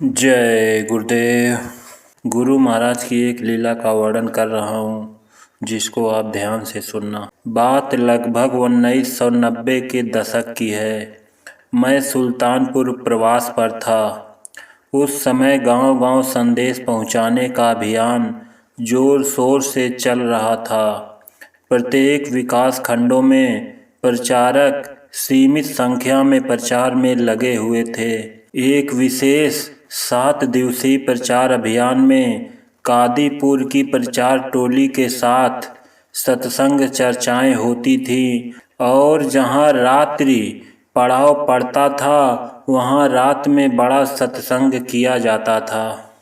जय गुरुदेव। गुरु महाराज की एक लीला का वर्णन कर रहा हूँ, जिसको आप ध्यान से सुनना। बात लगभग 1990 के दशक की है। मैं सुल्तानपुर प्रवास पर था। उस समय गांव-गांव संदेश पहुंचाने का अभियान जोर शोर से चल रहा था। प्रत्येक विकास खंडों में प्रचारक सीमित संख्या में प्रचार में लगे हुए थे। एक विशेष 7 दिवसीय प्रचार अभियान में कादीपुर की प्रचार टोली के साथ सत्संग चर्चाएं होती थी, और जहां रात्रि पड़ाव पड़ता था वहां रात में बड़ा सत्संग किया जाता था।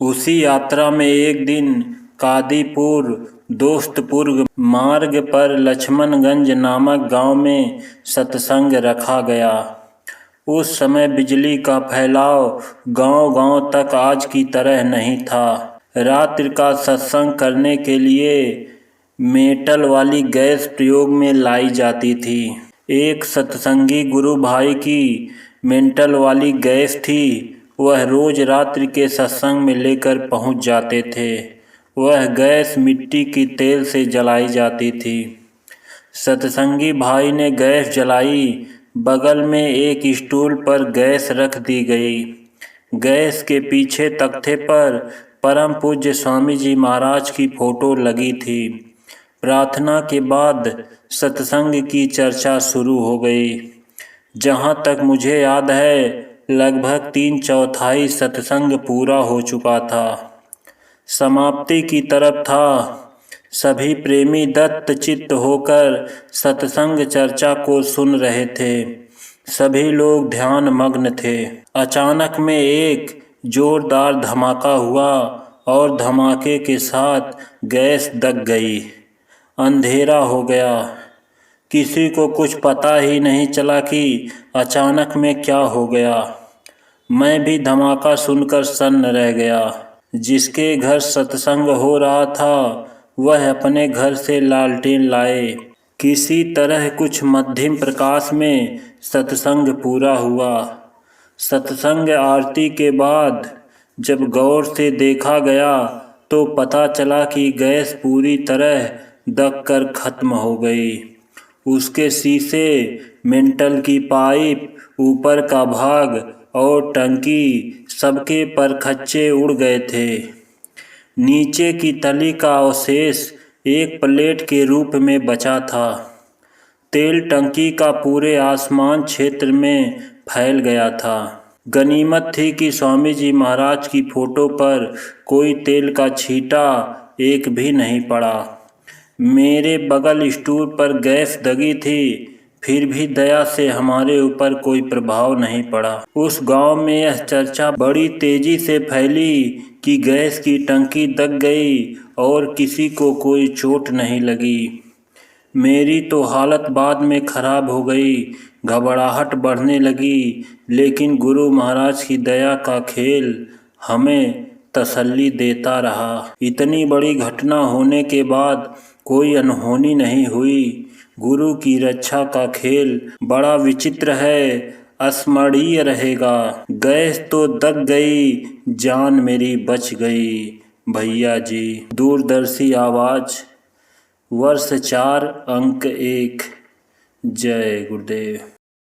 उसी यात्रा में एक दिन कादीपुर दोस्तपुर मार्ग पर लक्ष्मणगंज नामक गांव में सत्संग रखा गया। उस समय बिजली का फैलाव गांव-गांव तक आज की तरह नहीं था। रात्रि का सत्संग करने के लिए मेटल वाली गैस प्रयोग में लाई जाती थी। एक सत्संगी गुरु भाई की मेटल वाली गैस थी। वह रोज रात्रि के सत्संग में लेकर पहुंच जाते थे। वह गैस मिट्टी की तेल से जलाई जाती थी। सत्संगी भाई ने गैस जलाई। बगल में एक स्टूल पर गैस रख दी गई। गैस के पीछे तख्ते पर परम पूज्य स्वामी जी महाराज की फोटो लगी थी। प्रार्थना के बाद सत्संग की चर्चा शुरू हो गई। जहाँ तक मुझे याद है, लगभग 3/4 सत्संग पूरा हो चुका था। समाप्ति की तरफ था। सभी प्रेमी दत्त चित्त होकर सत्संग चर्चा को सुन रहे थे। सभी लोग ध्यान मग्न थे। अचानक में एक जोरदार धमाका हुआ और धमाके के साथ गैस दग गई। अंधेरा हो गया। किसी को कुछ पता ही नहीं चला कि अचानक में क्या हो गया। मैं भी धमाका सुनकर सन्न रह गया। जिसके घर सत्संग हो रहा था वह अपने घर से लालटेन लाए। किसी तरह कुछ मध्यम प्रकाश में सत्संग पूरा हुआ। सत्संग आरती के बाद जब गौर से देखा गया तो पता चला कि गैस पूरी तरह दब कर खत्म हो गई। उसके शीशे, मेटल की पाइप, ऊपर का भाग और टंकी सबके परखच्चे उड़ गए थे। नीचे की तली का अवशेष एक प्लेट के रूप में बचा था। तेल टंकी का पूरे आसमान क्षेत्र में फैल गया था। गनीमत थी कि स्वामी जी महाराज की फोटो पर कोई तेल का छींटा एक भी नहीं पड़ा। मेरे बगल स्टूल पर गैस दगी थी, फिर भी दया से हमारे ऊपर कोई प्रभाव नहीं पड़ा। उस गांव में यह चर्चा बड़ी तेजी से फैली कि गैस की टंकी दग गई और किसी को कोई चोट नहीं लगी। मेरी तो हालत बाद में खराब हो गई। घबराहट बढ़ने लगी, लेकिन गुरु महाराज की दया का खेल हमें तसल्ली देता रहा। इतनी बड़ी घटना होने के बाद कोई अनहोनी नहीं हुई। गुरु की रक्षा का खेल बड़ा विचित्र है, अस्मरणीय रहेगा। गैस तो दग गई, जान मेरी बच गई भैया जी। दूरदर्शी आवाज, वर्ष 4 अंक 1। जय गुरुदेव।